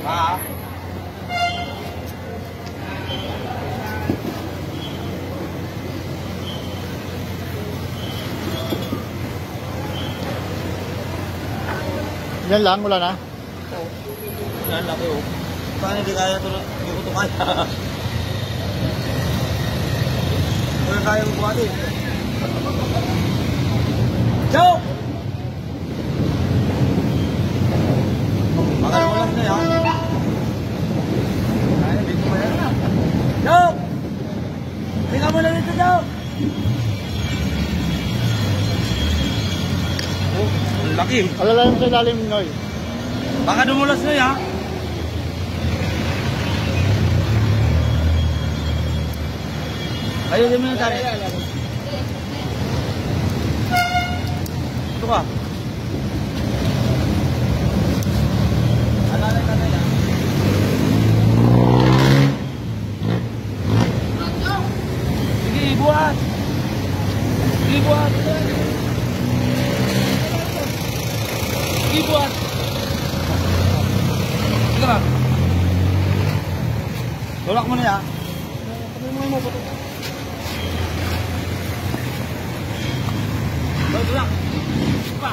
Ah. Yan lang, wala na? Oo. Yan, laki oh. Paano hindi kaya ito? Hindi ko ito kaya. Wala kaya mo buhati. Joe! Bakal mo lang na yan. Kaya, dito mo yan. Joe! Tingnan mo na dito, Joe! Oh, ang laki. Alalayan mo sa ilalim, Noy. Baka dumulas na yan. Ayun, din mo yung tari. Ito ka. Alalay ka na yan. Sige, ibuhat. Sige, ibuhat. Sige, ibuhat. Sige lang. Tulak mo na yan. Tulak. Pa.